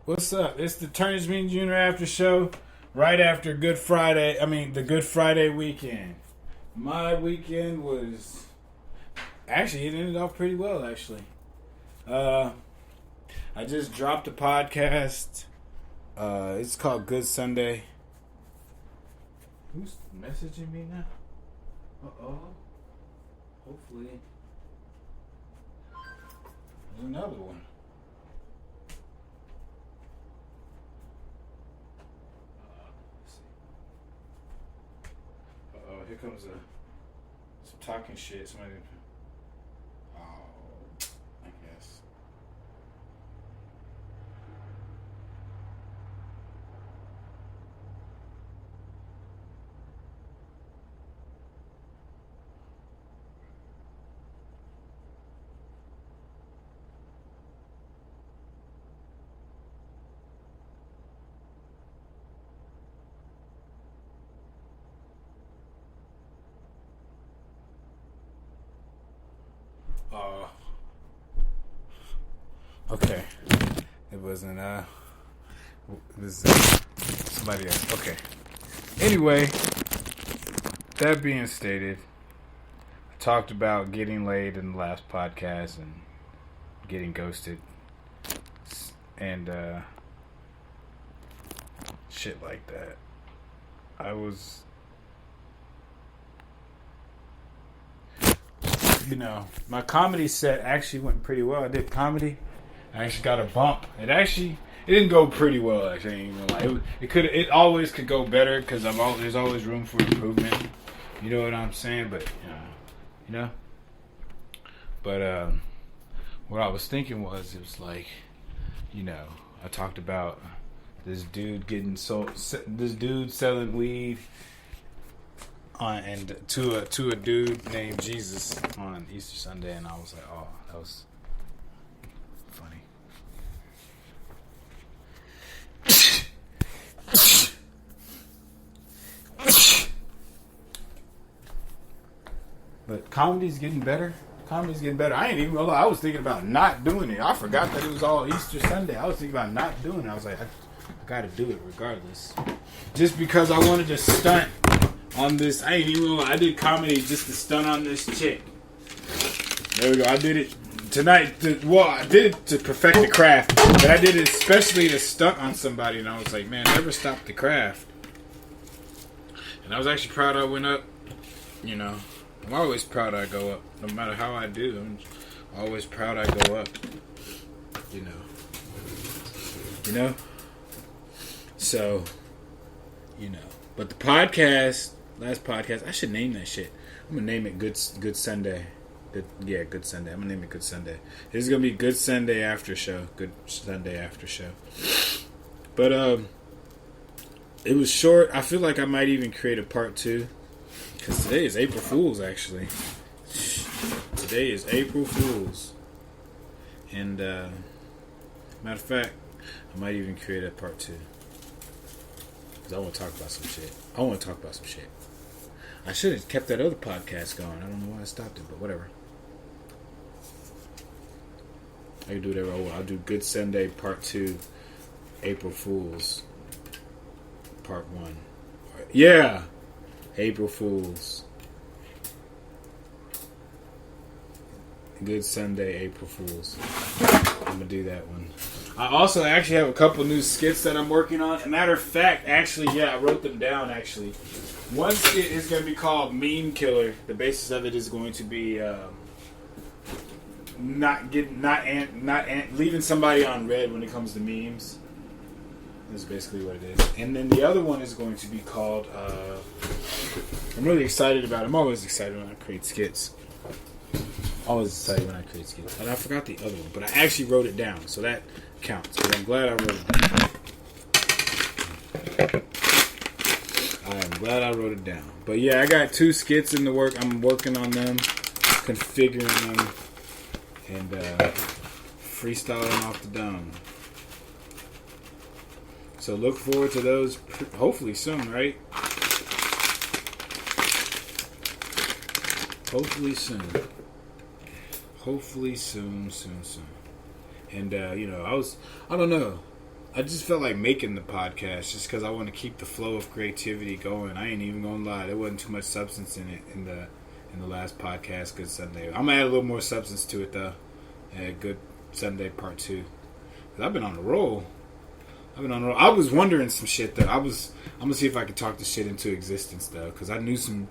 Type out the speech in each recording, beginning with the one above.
What's up? It's the Turns Mean Junior after show, right after Good Friday. The Good Friday weekend. My weekend was actually it ended off pretty well. Actually, uh, I just dropped a podcast. It's called Good Sunday. Who's messaging me now? Uh oh. Hopefully, there's another one. Oh, here comes some talking shit. Somebody. Oh, I guess. Oh, okay. It wasn't. It was somebody else. Okay. Anyway, that being stated, I talked about getting laid in the last podcast and getting ghosted and shit like that. I was, my comedy set actually went pretty well. I did comedy. I actually got a bump. It didn't go pretty well. Actually, I ain't even gonna lie. It always could go better because there's always room for improvement. You know what I'm saying? But you know. But what I was thinking was, it was like, I talked about this dude selling weed and to a dude named Jesus on Easter Sunday, and I was like, oh, that was funny. But comedy's getting better. Comedy's getting better. I ain't even gonna lie. I was thinking about not doing it. I forgot that it was all Easter Sunday. I was thinking about not doing it. I was like, I gotta do it regardless. Just because I wanted to stunt on this. I ain't even gonna lie. I did comedy just to stunt on this chick. There we go. I did it tonight. I did it to perfect the craft. But I did it especially to stunt on somebody. And I was like, man, never stop the craft. And I was actually proud I went up. I'm always proud I go up. No matter how I do, I'm always proud I go up. So, But the podcast, last podcast, I should name that shit. I'm gonna name it Good Sunday. Good Sunday. I'm gonna name it Good Sunday. This is gonna be Good Sunday after show. Good Sunday after show. But it was short. I feel like I might even create a part 2. Because today is April Fool's, actually. Today is April Fool's. And, matter of fact, I might even create a part 2. Because I want to talk about some shit. I should have kept that other podcast going. I don't know why I stopped it, but whatever. I can do whatever I want. I'll do Good Sunday Part 2, April Fool's, Part 1. Yeah! April Fools. Good Sunday, April Fools. I'm gonna do that one. I also actually have a couple new skits that I'm working on. As a matter of fact, I wrote them down. Actually, one skit is gonna be called Meme Killer. The basis of it is going to be leaving somebody on red when it comes to memes. Is basically what it is. And then the other one is going to be called, I'm really excited about it. I'm always excited when I create skits. Always excited when I create skits. But I forgot the other one. But I actually wrote it down. So that counts. But I'm glad I wrote it down. I am glad I wrote it down. But yeah, I got 2 skits in the work. I'm working on them. Configuring them. And freestyling off the dome. So look forward to those hopefully soon, right? Hopefully soon. Hopefully soon. And, I don't know. I just felt like making the podcast just because I want to keep the flow of creativity going. I ain't even gonna lie, there wasn't too much substance in it in the last podcast, Good Sunday. I'm gonna add a little more substance to it though. Good Sunday Part 2. Cause I've been on a roll. I was wondering some shit though. I'm gonna see if I can talk this shit into existence though, because I knew some,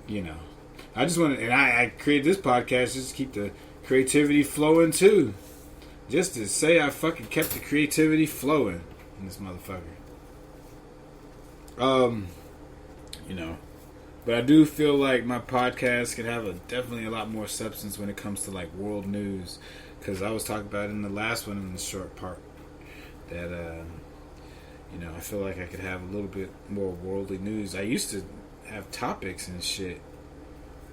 you know. I just wanted, and I created this podcast just to keep the creativity flowing too. Just to say I fucking kept the creativity flowing in this motherfucker. You know. But I do feel like my podcast could have definitely a lot more substance when it comes to like world news. Because I was talking about it in the last one in the short part. That, you know, I feel like I could have a little bit more worldly news. I used to have topics and shit.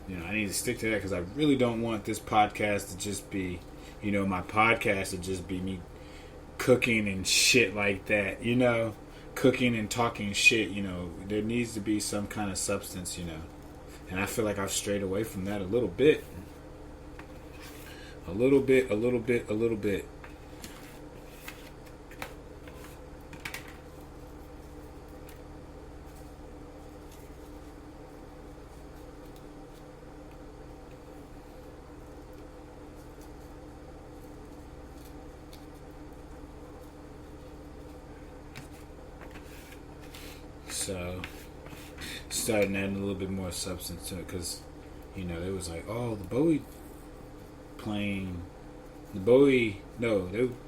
You know, I need to stick to that because I really don't want this podcast to just be, you know, my podcast to just be me cooking and shit like that, you know, cooking and talking shit, you know. There needs to be some kind of substance, you know. And I feel like I've strayed away from that a little bit. A little bit. So, starting adding a little bit more substance to it because, you know, it was like, oh, they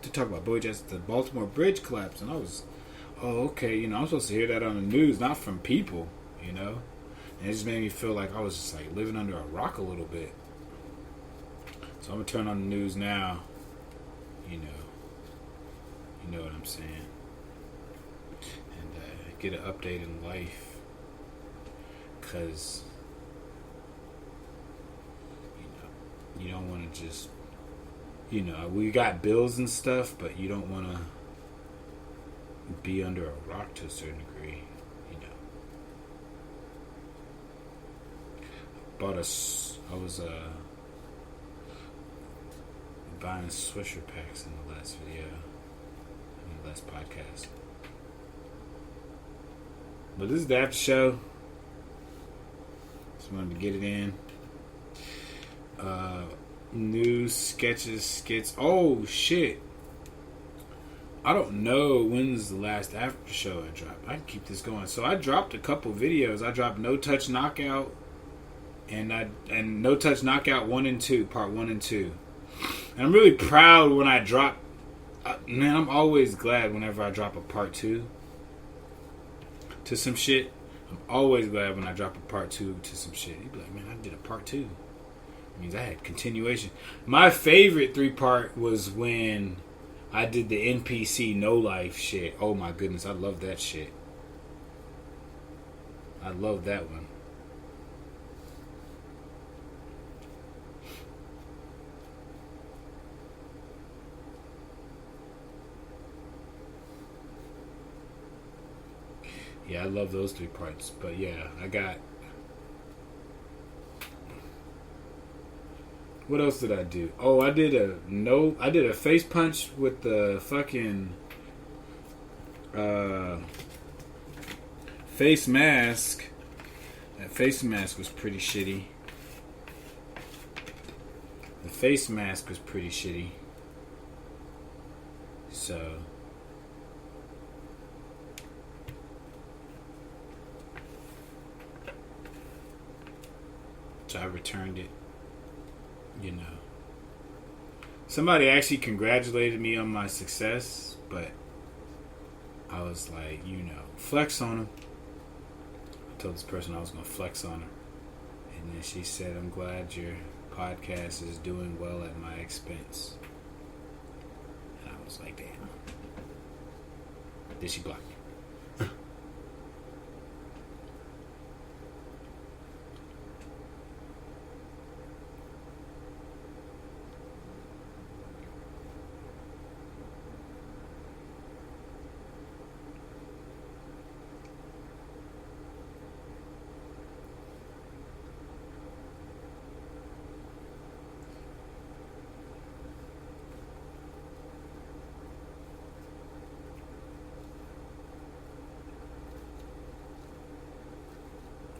talk about Bowie just the Baltimore Bridge collapse, and I was, oh, okay, you know, I'm supposed to hear that on the news, not from people, you know, and it just made me feel like I was just like living under a rock a little bit. So I'm gonna turn on the news now, you know what I'm saying, and get an update in life, cause you don't want to just, you know, we got bills and stuff, but you don't want to be under a rock to a certain degree, you know. I was buying Swisher packs in the last video, in the last podcast. But this is the after show. Just wanted to get it in. News, sketches, skits. Oh shit! I don't know when's the last after show I dropped. I can keep this going. So I dropped a couple videos. I dropped No Touch Knockout and No Touch Knockout 1 and 2, part 1 and 2. And I'm really proud when I drop. Man, I'm always glad whenever I drop a part 2 to some shit. I'm always glad when I drop a part 2 to some shit. You'd be like, man, I did a part 2. It means I had continuation. My favorite 3-part was when I did the NPC No Life shit. Oh my goodness, I love that shit. I love that one. Yeah, I love those 3 parts. But yeah, I got... What else did I do? Oh, I did a face punch with the fucking face mask. That face mask was pretty shitty. The face mask was pretty shitty. So I returned it. You know, somebody actually congratulated me on my success, but I was like, you know, flex on him. I told this person I was going to flex on her, and then she said, I'm glad your podcast is doing well at my expense. And I was like, damn. Did she block me?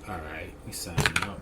All right, we signing out.